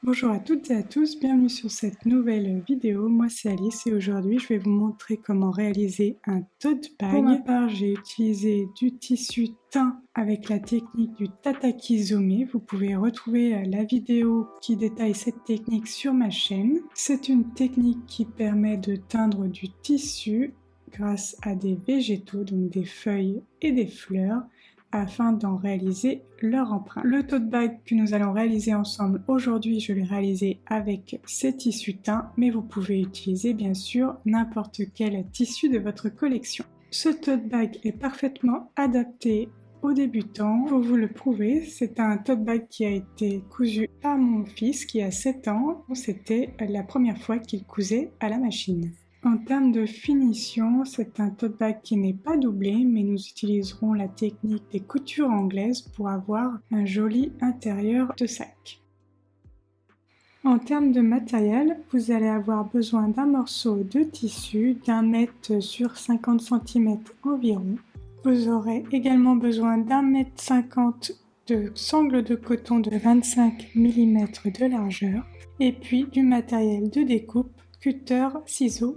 Bonjour à toutes et à tous, bienvenue sur cette nouvelle vidéo. Moi c'est Alice et aujourd'hui je vais vous montrer comment réaliser un tote bag. Pour ma part j'ai utilisé du tissu teint avec la technique du tataki zombie. Vous pouvez retrouver la vidéo qui détaille cette technique sur ma chaîne. C'est une technique qui permet de teindre du tissu grâce à des végétaux, donc des feuilles et des fleurs, afin d'en réaliser leur empreinte. Le tote bag que nous allons réaliser ensemble aujourd'hui, je l'ai réalisé avec ces tissus teints, mais vous pouvez utiliser bien sûr n'importe quel tissu de votre collection. Ce tote bag est parfaitement adapté aux débutants. Pour vous le prouver, c'est un tote bag qui a été cousu par mon fils qui a 7 ans. C'était la première fois qu'il cousait à la machine. En termes de finition, c'est un tote bag qui n'est pas doublé, mais nous utiliserons la technique des coutures anglaises pour avoir un joli intérieur de sac. En termes de matériel, vous allez avoir besoin d'un morceau de tissu d'1 mètre sur 50 cm environ. Vous aurez également besoin d'1 mètre 50 de sangle de coton de 25 mm de largeur et puis du matériel de découpe, cutter, ciseaux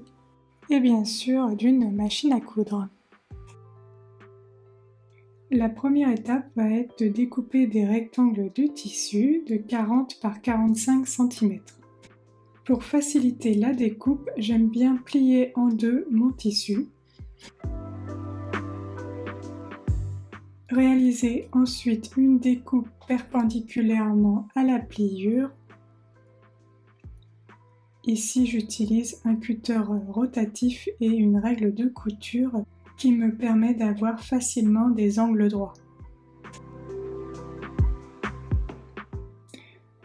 et bien sûr d'une machine à coudre. La première étape va être de découper des rectangles de tissu de 40 par 45 cm. Pour faciliter la découpe, j'aime bien plier en deux mon tissu. Réaliser ensuite une découpe perpendiculairement à la pliure. Ici, j'utilise un cutter rotatif et une règle de couture qui me permet d'avoir facilement des angles droits.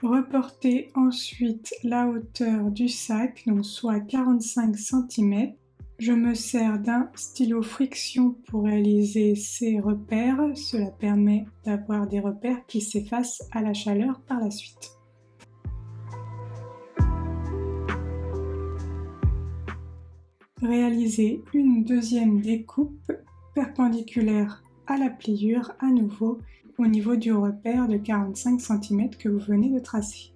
Reportez ensuite la hauteur du sac, donc soit 45 cm. Je me sers d'un stylo friction pour réaliser ces repères. Cela permet d'avoir des repères qui s'effacent à la chaleur par la suite. Réalisez une deuxième découpe perpendiculaire à la pliure à nouveau au niveau du repère de 45 cm que vous venez de tracer.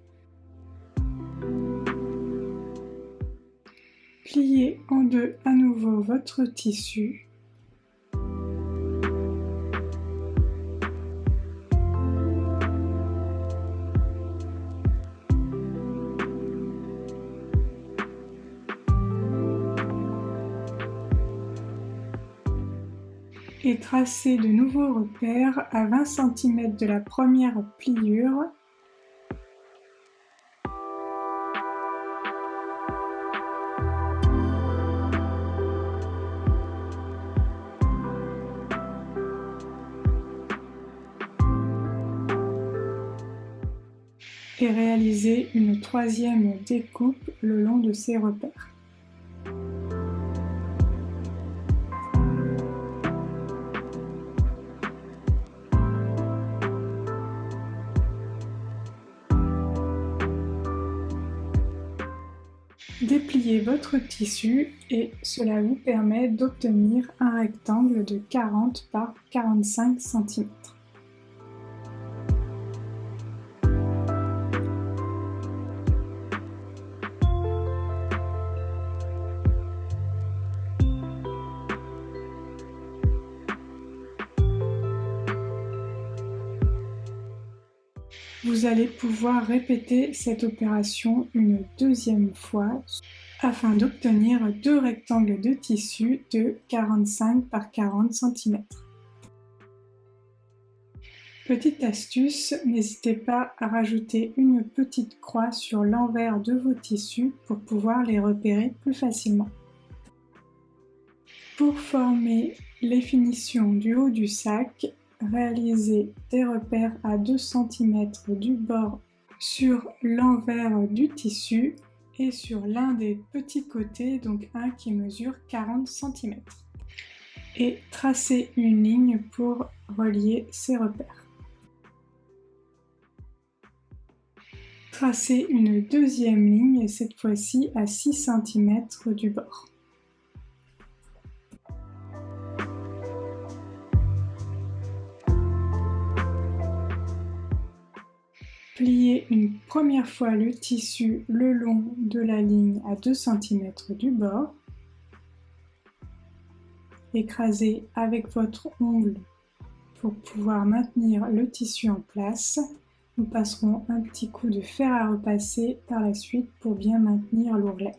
Pliez en deux à nouveau votre tissu. Et tracez de nouveaux repères à 20 cm de la première pliure. Et réalisez une troisième découpe le long de ces repères. Dépliez votre tissu et cela vous permet d'obtenir un rectangle de 40 par 45 cm. Vous allez pouvoir répéter cette opération une deuxième fois afin d'obtenir deux rectangles de tissu de 45 par 40 cm. Petite astuce, n'hésitez pas à rajouter une petite croix sur l'envers de vos tissus pour pouvoir les repérer plus facilement. Pour former les finitions du haut du sac, réalisez des repères à 2 cm du bord sur l'envers du tissu et sur l'un des petits côtés, donc un qui mesure 40 cm. Et tracez une ligne pour relier ces repères. Tracez une deuxième ligne, cette fois-ci à 6 cm du bord. Pliez une première fois le tissu le long de la ligne à 2 cm du bord. Écrasez avec votre ongle pour pouvoir maintenir le tissu en place. Nous passerons un petit coup de fer à repasser par la suite pour bien maintenir l'ourlet.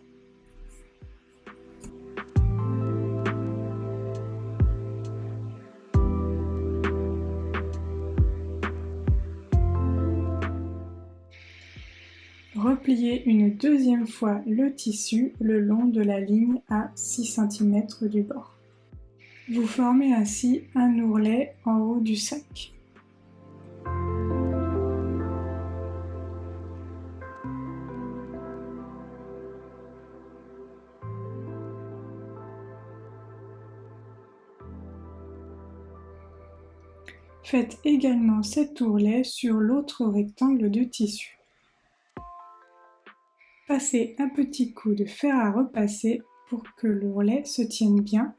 Repliez une deuxième fois le tissu le long de la ligne à 6 cm du bord. Vous formez ainsi un ourlet en haut du sac. Faites également cet ourlet sur l'autre rectangle de tissu. Passez un petit coup de fer à repasser pour que l'ourlet se tienne bien.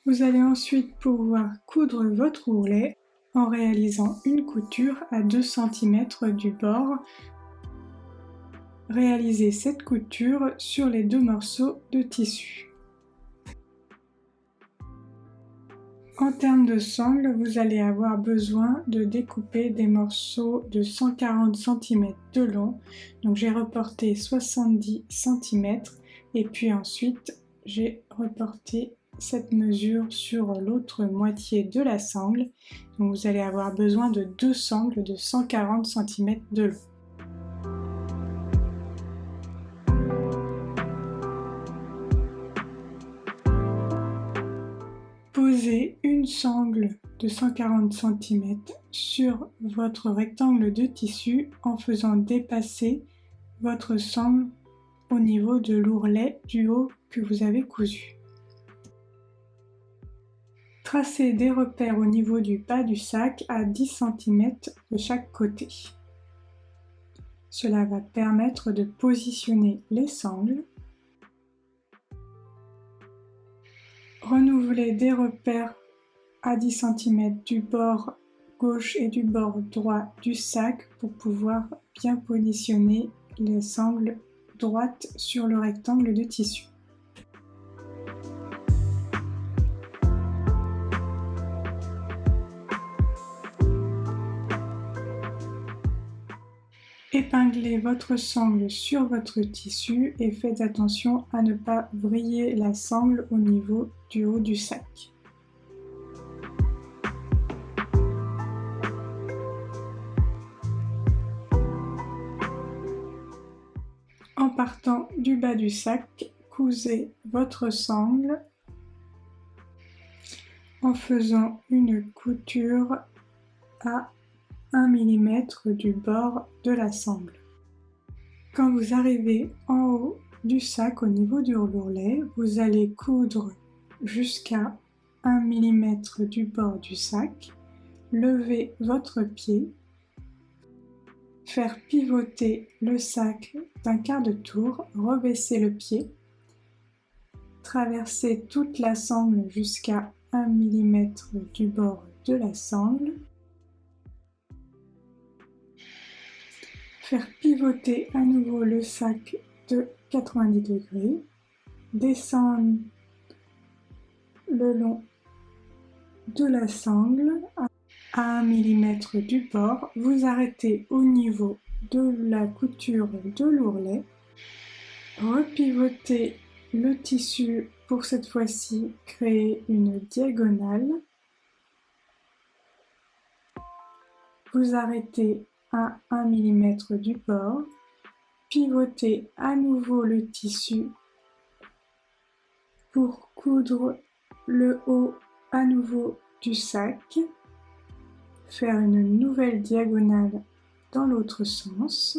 Vous allez ensuite pouvoir coudre votre ourlet en réalisant une couture à 2 cm du bord. Réalisez cette couture sur les 2 morceaux de tissu. En termes de sangles, vous allez avoir besoin de découper des morceaux de 140 cm de long. Donc j'ai reporté 70 cm et puis ensuite j'ai reporté cette mesure sur l'autre moitié de la sangle. Donc vous allez avoir besoin de 2 sangles de 140 cm de long. Posez une sangle de 140 cm sur votre rectangle de tissu en faisant dépasser votre sangle au niveau de l'ourlet du haut que vous avez cousu. Tracez des repères au niveau du bas du sac à 10 cm de chaque côté. Cela va permettre de positionner les sangles. Renouvelez des repères à 10 cm du bord gauche et du bord droit du sac pour pouvoir bien positionner les sangles droites sur le rectangle de tissu. Épinglez votre sangle sur votre tissu et faites attention à ne pas vriller la sangle au niveau du haut du sac. En partant du bas du sac, cousez votre sangle en faisant une couture à 1 mm du bord de la sangle. Quand vous arrivez en haut du sac au niveau du l'ourlet, vous allez coudre jusqu'à 1 mm du bord du sac, lever votre pied, faire pivoter le sac d'un quart de tour, rebaisser le pied, traverser toute la sangle jusqu'à 1 mm du bord de la sangle, faire pivoter à nouveau le sac de 90 degrés, descendre le long de la sangle à 1 mm du bord, vous arrêtez au niveau de la couture de l'ourlet, repivotez le tissu pour cette fois-ci créer une diagonale, vous arrêtez à 1 mm du bord, pivotez à nouveau le tissu pour coudre le haut à nouveau du sac, faire une nouvelle diagonale dans l'autre sens.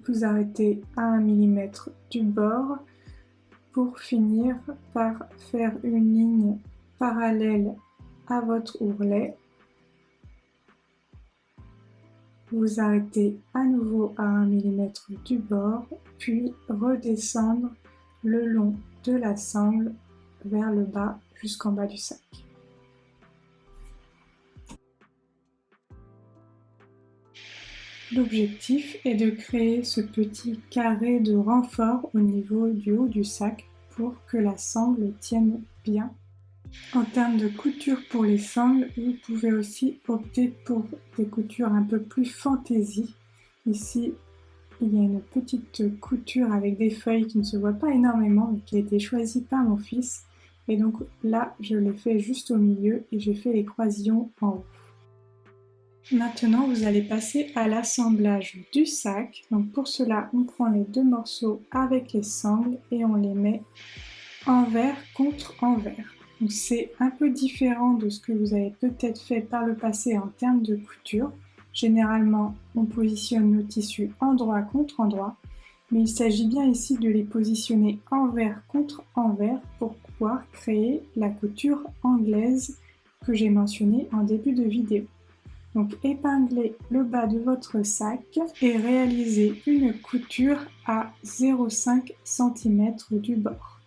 Vous arrêtez à 1 mm du bord pour finir par faire une ligne parallèle à votre ourlet. Vous arrêtez à nouveau à 1 mm du bord, puis redescendre le long de la sangle vers le bas jusqu'en bas du sac. L'objectif est de créer ce petit carré de renfort au niveau du haut du sac pour que la sangle tienne bien. En termes de couture pour les sangles, vous pouvez aussi opter pour des coutures un peu plus fantaisie. Ici, il y a une petite couture avec des feuilles qui ne se voient pas énormément mais qui a été choisie par mon fils. Et donc là, je l'ai fait juste au milieu et j'ai fait les croisillons en haut. Maintenant, vous allez passer à l'assemblage du sac. Donc pour cela, on prend les deux morceaux avec les sangles et on les met envers contre envers. Donc c'est un peu différent de ce que vous avez peut-être fait par le passé en termes de couture. Généralement, on positionne nos tissus endroit contre endroit, mais il s'agit bien ici de les positionner envers contre envers pour pouvoir créer la couture anglaise que j'ai mentionnée en début de vidéo. Donc épinglez le bas de votre sac et réalisez une couture à 0,5 cm du bord.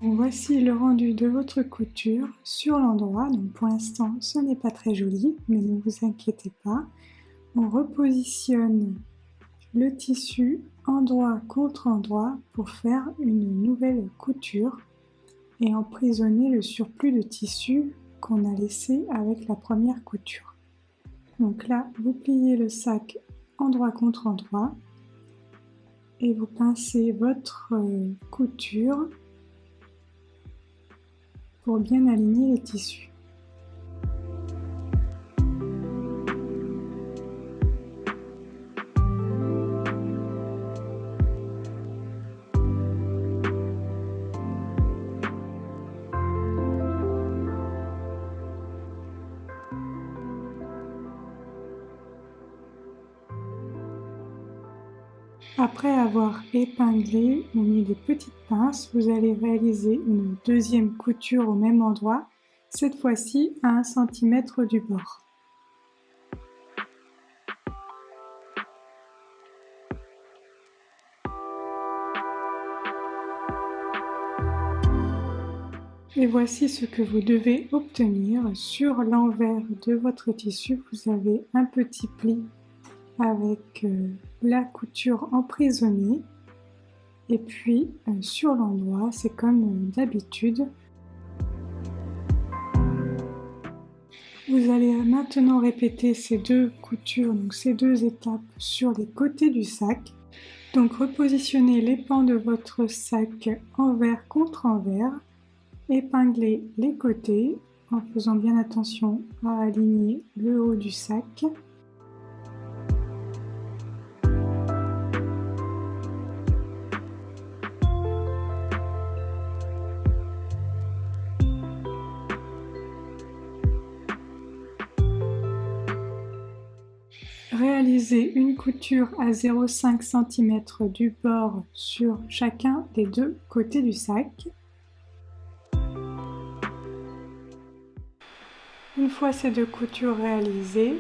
Voici le rendu de votre couture sur l'endroit. Donc pour l'instant, ce n'est pas très joli, mais ne vous inquiétez pas. On repositionne le tissu endroit contre endroit pour faire une nouvelle couture et emprisonner le surplus de tissu qu'on a laissé avec la première couture. Donc là, vous pliez le sac endroit contre endroit et vous pincez votre couture pour bien aligner les tissus. Après avoir épinglé ou mis des petites pinces, vous allez réaliser une deuxième couture au même endroit, cette fois-ci à 1 cm du bord. Et voici ce que vous devez obtenir. Sur l'envers de votre tissu, vous avez un petit pli avec la couture emprisonnée. Et puis sur l'endroit, c'est comme d'habitude. Vous allez maintenant répéter ces deux coutures, donc ces deux étapes sur les côtés du sac. Donc repositionnez les pans de votre sac envers contre envers. Épinglez les côtés en faisant bien attention à aligner le haut du sac. Réalisez une couture à 0,5 cm du bord sur chacun des deux côtés du sac. Une fois ces deux coutures réalisées,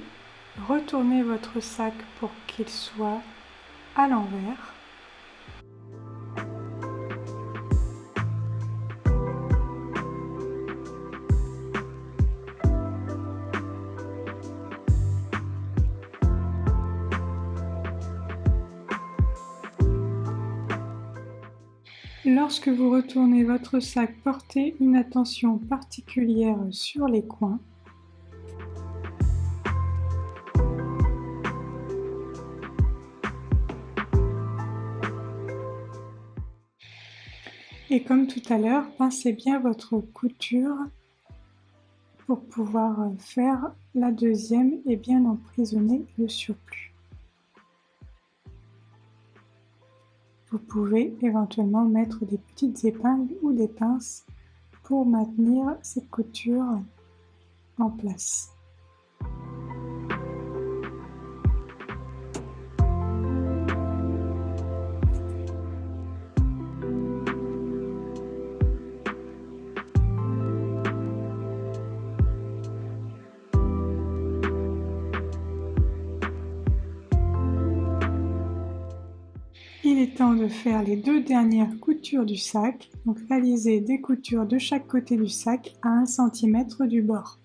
retournez votre sac pour qu'il soit à l'envers. Lorsque vous retournez votre sac, portez une attention particulière sur les coins. Et comme tout à l'heure, pincez bien votre couture pour pouvoir faire la deuxième et bien emprisonner le surplus. Vous pouvez éventuellement mettre des petites épingles ou des pinces pour maintenir cette couture en place. Il est temps de faire les 2 dernières coutures du sac, donc réaliser des coutures de chaque côté du sac à 1 cm du bord.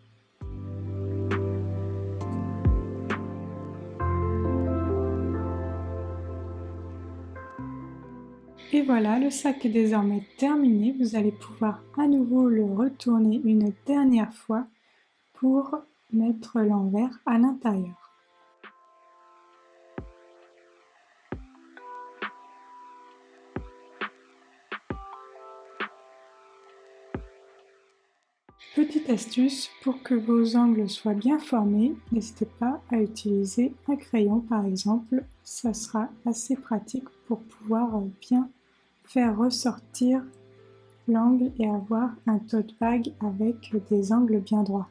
Et voilà, le sac est désormais terminé. Vous allez pouvoir à nouveau le retourner une dernière fois pour mettre l'envers à l'intérieur. Petite astuce, pour que vos angles soient bien formés, n'hésitez pas à utiliser un crayon par exemple, ça sera assez pratique pour pouvoir bien faire ressortir l'angle et avoir un tote bag avec des angles bien droits.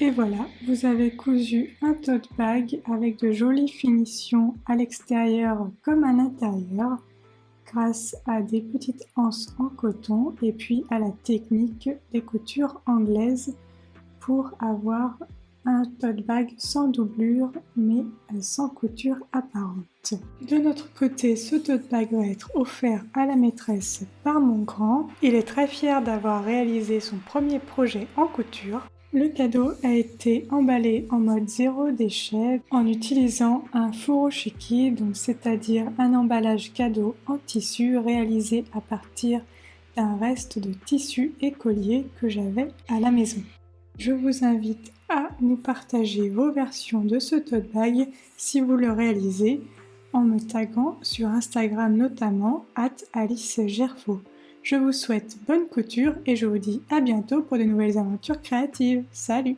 Et voilà, vous avez cousu un tote bag avec de jolies finitions à l'extérieur comme à l'intérieur, grâce à des petites anses en coton et puis à la technique des coutures anglaises pour avoir un tote bag sans doublure mais sans couture apparente. De notre côté, ce tote bag va être offert à la maîtresse par mon grand. Il est très fier d'avoir réalisé son premier projet en couture. Le cadeau a été emballé en mode zéro déchet en utilisant un furoshiki, donc c'est-à-dire un emballage cadeau en tissu réalisé à partir d'un reste de tissu écolier que j'avais à la maison. Je vous invite à nous partager vos versions de ce tote bag si vous le réalisez en me taguant sur Instagram notamment @AliceGerfaux. Je vous souhaite bonne couture et je vous dis à bientôt pour de nouvelles aventures créatives. Salut!